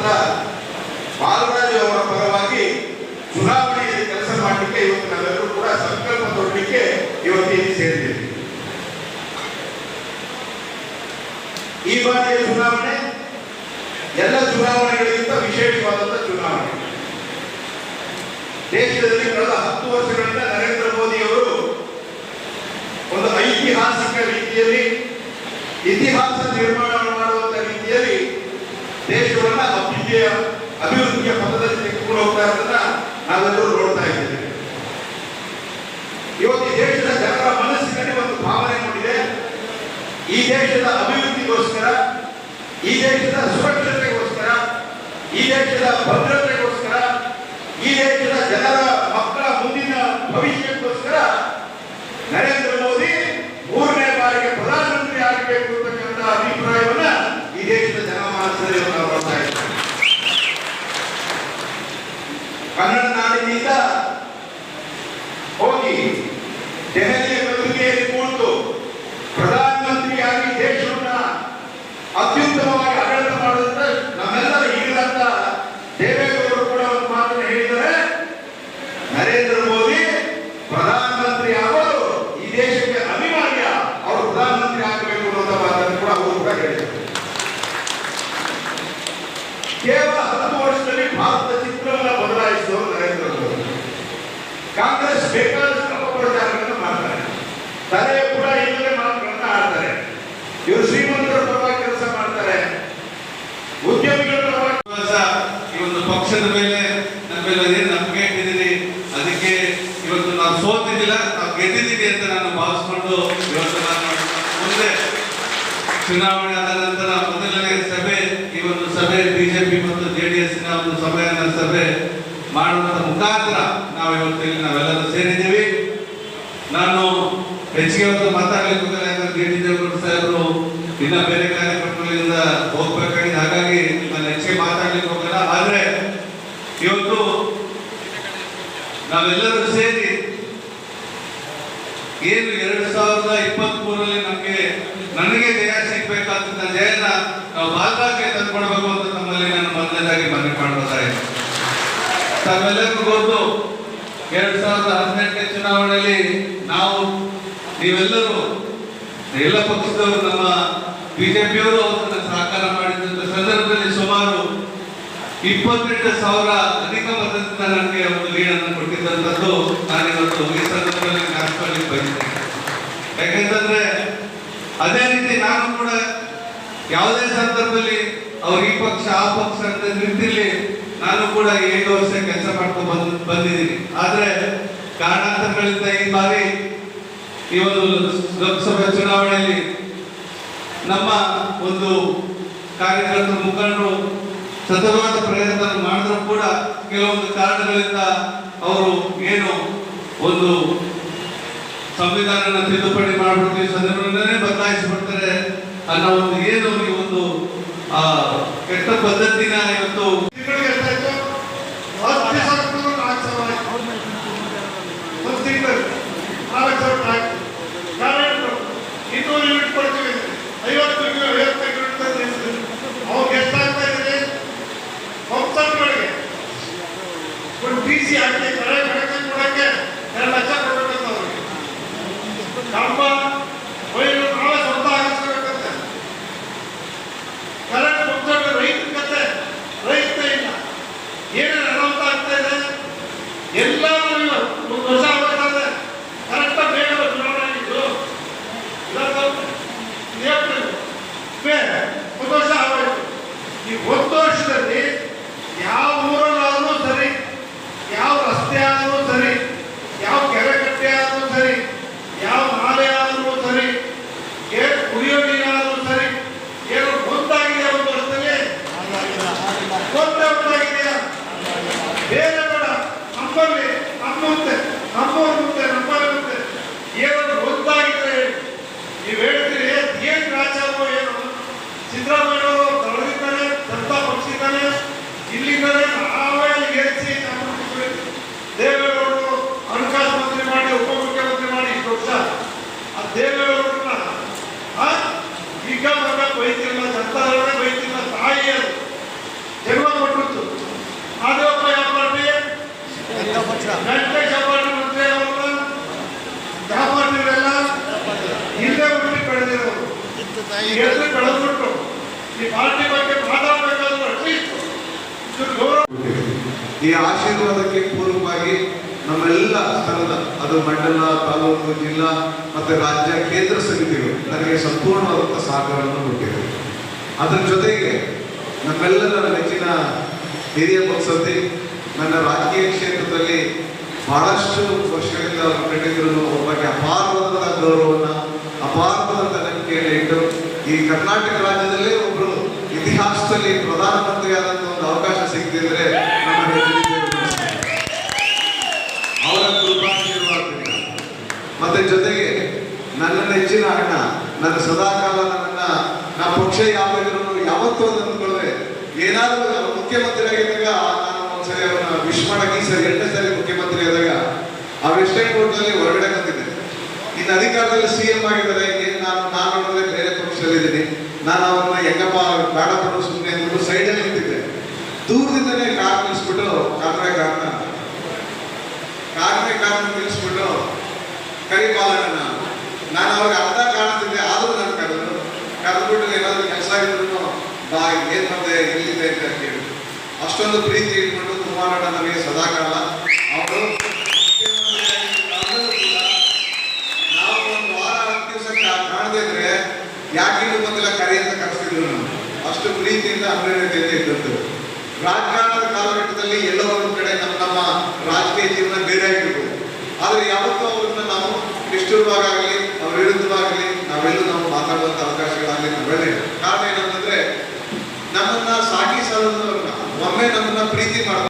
ಸಂಸದ ಬಾಲರಾಜು ಅವರ ಪರವಾಗಿ ಚುನಾವಣೆಯಲ್ಲಿ ಕೆಲಸ ಮಾಡಲಿಕ್ಕೆ ಇವತ್ತು ನಾವೆಲ್ಲರೂ ಕೂಡ ಸಂಕಲ್ಪ ತೊಡಲಿಕ್ಕೆ ಇವತ್ತು ಇಲ್ಲಿ ಸೇರಿದ್ದೇವೆ. ಈ ಬಾರಿಯ ಚುನಾವಣೆ ಎಲ್ಲ ಚುನಾವಣೆಗಳಿಗಿಂತ ವಿಶೇಷವಾದಂತಹ ಚುನಾವಣೆ. ದೇಶದಲ್ಲಿ ಕಳೆದ 10 ವರ್ಷಗಳಿಂದ ನರೇಂದ್ರ ಮೋದಿ ಅವರು ಒಂದು ಐತಿಹಾಸಿಕ ರೀತಿಯಲ್ಲಿ ಇತಿಹಾಸ ನಿರ್ಮಾಣ ಮಾಡುವಂತ ರೀತಿಯಲ್ಲಿ ದೇಶವನ್ನ ಅಭಿವೃದ್ಧಿಯ ಪಥದಲ್ಲಿ ತೆಗೆದುಕೊಂಡು ಹೋಗ್ತಾ ಇರೋದನ್ನ ನಾವೆಲ್ಲರೂ ನೋಡ್ತಾ ಇದ್ದೇವೆ. ಇವತ್ತು ಈ ದೇಶದ ಜನರ ಮನಸ್ಸಿನಲ್ಲಿ ಒಂದು ಭಾವನೆ ಮೂಡಿದೆ. ಈ ದೇಶದ ಅಭಿವೃದ್ಧಿಗೋಸ್ಕರ, ಈ ದೇಶದ ಸುರಕ್ಷತೆಗೋಸ್ಕರ, ಈ ದೇಶದ ಭದ್ರತೆಗೋಸ್ಕರ, ಈ ದೇಶದ ಜನರ ಮಕ್ಕಳ ಮುಂದಿನ ಭವಿಷ್ಯಕ್ಕೋಸ್ಕರ ನರೇಂದ್ರ ಮೋದಿ 3ನೇ ಬಾರಿಗೆ ಪ್ರಧಾನಮಂತ್ರಿ ಆಗಬೇಕು ಅಂತಕ್ಕಂಥ ಅಭಿಪ್ರಾಯವನ್ನ ಈ ದೇಶದ ಜನಮಾನಸದಲ್ಲಿ ನಾವು ನೋಡ್ತಾ ಇದ್ದೇವೆ. ಕನ್ನಡ ನಾಡಿನಿಂದ ಹೋಗಿ ದೆಹಲಿಯ ವೇದಿಕೆಯಲ್ಲಿ ಕುಳಿತು ಪ್ರಧಾನಮಂತ್ರಿಯಾಗಿ ದೇಶವನ್ನ ಅತ್ಯುತ್ತಮವಾಗಿ ಆಡಳಿತ ಮಾಡುವಂತ ನಮ್ಮೆಲ್ಲರ ಈಗಿದಂತ ದೇವೇಗೌಡರು ಕೂಡ ಒಂದು ಮಾತನ್ನು ಹೇಳಿದರೆ, ನರೇಂದ್ರ ಮೋದಿ ಪ್ರಧಾನಮಂತ್ರಿ ಆಗೋದು ಈ ದೇಶಕ್ಕೆ ಅನಿವಾರ್ಯ, ಅವರು ಪ್ರಧಾನಮಂತ್ರಿ ಆಗಬೇಕು ಅನ್ನುವಂತ ಮಾತನ್ನು ಕೂಡ ಅವರು ಕೂಡ ಹೇಳಿದರು. ಕೇವಲ 10 ವರ್ಷದಲ್ಲಿ ಭಾರತದ ಚಿತ್ರವನ್ನು ಬದಲಾಯಿಸಿದವರು ನರೇಂದ್ರ ಮೋದಿ. ಕಾಂಗ್ರೆಸ್ ಬೇಕಾದಷ್ಟು ಅಪಪ್ರಚಾರಗಳನ್ನು ಮಾಡ್ತಾರೆ, ತಲೆ ಕೂಡ ಇಲ್ಲದೆ ಮಾತುಗಳನ್ನ ಆಡ್ತಾರೆ. ಇವರು ಶ್ರೀಮಂತರ ಪರವಾಗಿ ಕೆಲಸ ಮಾಡ್ತಾರೆ, ಉದ್ಯಮಿಗಳ ಪರವಾಗಿ. ಈ ಒಂದು ಪಕ್ಷದ ಮೇಲೆ ನಮ್ಮ ಮೇಲೆ ಏನು ನಂಬಿಕೆ ಇಟ್ಟಿದ್ದೀರಿ, ಅದಕ್ಕೆ ಇವತ್ತು ನಾವು ಸೋತಿದ್ದಿಲ್ಲ, ನಾವು ಗೆದ್ದಿದ್ದೀವಿ ಅಂತ ನಾನು ಭಾವಿಸ್ಕೊಂಡು ಇವತ್ತು ನಾನು ಮುಂದೆ ಚುನಾವಣೆ ಆದ ನಂತರ ಮೊದಲನೇ ಸಭೆ, ಈ ಒಂದು ಸಭೆ ಬಿಜೆಪಿ ಮತ್ತು ಜೆಡಿಎಸ್ ನ ಒಂದು ಸಭೆಯನ್ನ ಸಭೆ ಮಾಡುವಂತ ಮುಖಾಂತರ ನಾವು ಇವತ್ತು ನಾವೆಲ್ಲರೂ ಸೇರಿದ್ದೀವಿ. ನಾನು ಹೆಚ್ಚಿಗೆ ಒಂದು ಮಾತಾಡ್ಲಿಕ್ಕೆ ಹೋಗಲ್ಲ, ಯಾಕಂದ್ರೆ ಡಿ ದೇವೇಗೌಡ ಸಾಹೇಬರು ಇನ್ನ ಬೇರೆ ಕಾರ್ಯಕ್ರಮಗಳಿಂದ ಹೋಗ್ಬೇಕಾಗಿದೆ, ಹಾಗಾಗಿ ನಾನು ಹೆಚ್ಚಿಗೆ ಮಾತಾಡ್ಲಿಕ್ಕೆ ಹೋಗಲ್ಲ. ಆದ್ರೆ ಇವತ್ತು ನಾವೆಲ್ಲರೂ ಸೇರಿ ಏನು 2023ರಲ್ಲಿ ನನಗೆ ಜಯ ಸಿಗ್ಬೇಕಾದಂತ ಜಯನ ನಾವು ಬಾಲ್ಬಾಗ್ಗೆ ತಂದ್ಕೊಡ್ಬೇಕು ಅಂತ ತಮ್ಮಲ್ಲಿ ನಾನು ಮೊದಲನೇದಾಗಿ ಮನವಿ ಮಾಡಬೇಕಾಗಿದೆ. ತಾವೆಲ್ಲರಿಗೂ ಗೊತ್ತು, 2018 ಚುನಾವಣೆಯಲ್ಲಿ ನೀವೆಲ್ಲರೂ ಎಲ್ಲ ಪಕ್ಷದವರು ನಮ್ಮ ಬಿಜೆಪಿಯವರು ಅವರನ್ನು ಸಹಕಾರ ಮಾಡಿದಂತ ಸಂದರ್ಭದಲ್ಲಿ ಸುಮಾರು 28,000 ಅಧಿಕ ಮತದಿಂದ ನನಗೆ ಒಂದು ಲೀಡನ್ನು ಕೊಟ್ಟಿದ್ದಂಥದ್ದು ನಾನಿವತ್ತು ಈ ಸಂದರ್ಭದಲ್ಲಿ ಜ್ಞಾಪಿಸ್ಕೊಳ್ಳಿಕ್ಕೆ ಬಯಸ್ತೇನೆ. ಯಾಕೆಂತಂದ್ರೆ ಅದೇ ರೀತಿ ನಾನು ಕೂಡ ಯಾವುದೇ ಸಂದರ್ಭದಲ್ಲಿ ಅವ್ರು ಈ ಪಕ್ಷ ಆ ಪಕ್ಷ ಅಂತ ನಿಂತಿರ್ಲಿ, ನಾನು ಕೂಡ 7 ವರ್ಷ ಕೆಲಸ ಮಾಡ್ಕೊಂಡು ಬಂದಿದ್ದೀನಿ. ಆದ್ರೆ ಕಾರಣಾಂತರಗಳಿಂದ ಈ ಬಾರಿ ಈ ಒಂದು ಲೋಕಸಭೆ ಚುನಾವಣೆಯಲ್ಲಿ ನಮ್ಮ ಒಂದು ಕಾರ್ಯಕರ್ತರ ಮುಖಂಡರು ಸತತವಾದ ಪ್ರಯತ್ನ ಮಾಡಿದ್ರು ಕೂಡ ಕೆಲವೊಂದು ಕಾರಣಗಳಿಂದ ಅವರು ಏನು ಒಂದು ಸಂವಿಧಾನ ತಿದ್ದುಪಡಿ ಮಾಡ್ಬಿಡ್ತೀವಿ, ಸಂದರ್ಭಗಳನ್ನೇ ಬದಲಾಯಿಸಿಬಿಡ್ತಾರೆ ಅನ್ನೋ ಒಂದು ಏನು ಈ ಒಂದು ಕೆಟ್ಟ ಪದ್ಧತಿನ ಇವತ್ತು ರೈತ ಈ ಹೆಸರು ಬೆಳೆದ್ಬಿಟ್ಟು ಈ ಪಾರ್ಟಿ ಬಗ್ಗೆ ಮಾತಾಡಬೇಕಾದ್ರೂ ಅಟ್ಲೀಸ್ಟ್ ಗೌರವ. ಈ ಆಶೀರ್ವಾದಕ್ಕೆ ಪೂರ್ವವಾಗಿ ನಮ್ಮೆಲ್ಲ ಸ್ಥಳದ ಅದು ಮಂಡಲ, ತಾಲೂಕು, ಜಿಲ್ಲಾ ಮತ್ತೆ ರಾಜ್ಯ, ಕೇಂದ್ರ ಸಮಿತಿಗಳು ನನಗೆ ಸಂಪೂರ್ಣವಾದಂಥ ಸಹಕಾರವನ್ನು ಕೊಟ್ಟಿದೆ. ಅದರ ಜೊತೆಗೆ ನಮ್ಮೆಲ್ಲರ ನೆಚ್ಚಿನ ಹಿರಿಯ ಮುತ್ಸದ್ದಿ, ನನ್ನ ರಾಜಕೀಯ ಕ್ಷೇತ್ರದಲ್ಲಿ ಬಹಳಷ್ಟು ವರ್ಷಗಳಿಂದ ಕಂಡಿದ್ರು ಒಬ್ಬಗೆ ಅಪಾರವಾದಂಥ ಗೌರವವನ್ನು, ಅಪಾರವಾದಂಥ ನಂಬಿಕೆಯನ್ನು ಇಟ್ಟು ಈ ಕರ್ನಾಟಕ ರಾಜ್ಯದಲ್ಲಿ ಒಬ್ಬರು ಇತಿಹಾಸದಲ್ಲಿ ಪ್ರಧಾನಮಂತ್ರಿ ಆದಂಥ ಒಂದು ಅವಕಾಶ ಸಿಕ್ಕಿದ್ರೆ ನಮ್ಮ ಅವರ ಕೃಪಾಶೀರ್ವಾದದಿಂದ ಮತ್ತೆ ಜೊತೆಗೆ ನನ್ನ ನೆಚ್ಚಿನ ಅಣ್ಣ, ನನ್ನ ಸದಾಕಾಲ ನನ್ನ ಪಕ್ಷ ಯಾವಾಗಿದ್ರು ಯಾವತ್ತೂ ಅದು ಅಂದ್ಕೊಳ್ಳದೆ ಏನಾದರೂ ಮುಖ್ಯಮಂತ್ರಿ ಆಗಿದ್ದಾಗ ನಾನು ಒಂದ್ಸರಿ ಅವರನ್ನ ವಿಶ್ ಮಾಡಕ್ಕೆ ಈ ಸರಿ 2ನೇ ಸರಿ ಮುಖ್ಯಮಂತ್ರಿ ಆದಾಗ ಆ ವೆಸ್ಟರ್ನ್ ಕೋರ್ಟ್ನಲ್ಲಿ ಹೊರಗಡೆ ಬಂದಿದ್ದೆ. ಇನ್ನು ಅಧಿಕಾರದಲ್ಲಿ CM ಆಗಿದ್ದಾರೆ, ನಾನು ನೋಡಿದ್ರೆ ಬೇರೆ ಪಕ್ಷದಲ್ಲಿದ್ದೀನಿ, ನಾನು ಅವ್ರನ್ನ ಹೆಂಗಪ್ಪ ಬೇಡಪಟ್ಟು ಸುಮ್ಮನೆ ಅಂದ್ಬಿಟ್ಟು ಸೈಡಲ್ಲಿ ನಿಂತಿದ್ದೆ. ದೂರದಿಂದನೇ ಕಾರ್ ನಿಲ್ಲಿಸ್ಬಿಟ್ಟು ಕಾರ್ನ ನಿಲ್ಲಿಸ್ಬಿಟ್ಟು ಕರಿಪಾಲಣ್ಣ, ನಾನು ಅವ್ರಿಗೆ ಅರ್ಧ ಕಾಣ್ತಿದ್ದೆ, ಆದರೂ ನಾನು ಕರೆದ್ಬಿಟ್ಟು ಏನಾದರೂ ಕೆಲಸ ಇದ್ರು ಬಾ ಏನ್ ಬಂದೆ ಎಲ್ಲಿದೆ ಅಂತ ಕೇಳಿ ಅಷ್ಟೊಂದು ಪ್ರೀತಿ ಇಟ್ಕೊಂಡು ಕುಮಾರಣ್ಣ ನನಗೆ ಸದಾಕಾಲ ಅವರು ನಾವು ಒಂದು ವಾರ 10 ದಿವಸ ಕಾಣದೇ ಇದ್ರೆ ಯಾಕಿನ್ನೂ ಬಂದಿಲ್ಲ ಕರಿ ಅಂತ ಕರೆಸ್ತಿದ್ರು. ನಾನು ಅಷ್ಟು ಪ್ರೀತಿಯಿಂದ ಅನ್ಯೋನ್ಯತೆಯಿಂದ ಇದ್ದದ್ದು. ರಾಜಕಾರಣದ ಕಾಲಘಟ್ಟದಲ್ಲಿ ಎಲ್ಲೋ ಒಂದು ಕಡೆ ನಮ್ಮ ರಾಜಕೀಯ ಜೀವನ ಬೇರೆ ಆಗಿರ್ಬೋದು, ಆದ್ರೆ ಯಾವತ್ತೂ ಅವ್ರನ್ನ ನಾವು ನಿಷ್ಠುರವಾಗಲಿ ಅವ್ರ ವಿರುದ್ಧವಾಗಲಿ ನಾವು ಮಾತಾಡುವಂತ ಅವಕಾಶಗಳಾಗಲಿ ನಾವೆಲ್ಲ. ಕಾರಣ ಏನಂತಂದ್ರೆ ನಮ್ಮನ್ನ ಸಾಕಿ ಸಾಲದವ್ರನ್ನ ಒಮ್ಮೆ ನಮ್ಮನ್ನ ಪ್ರೀತಿ ಮಾಡ್ತಾರೆ.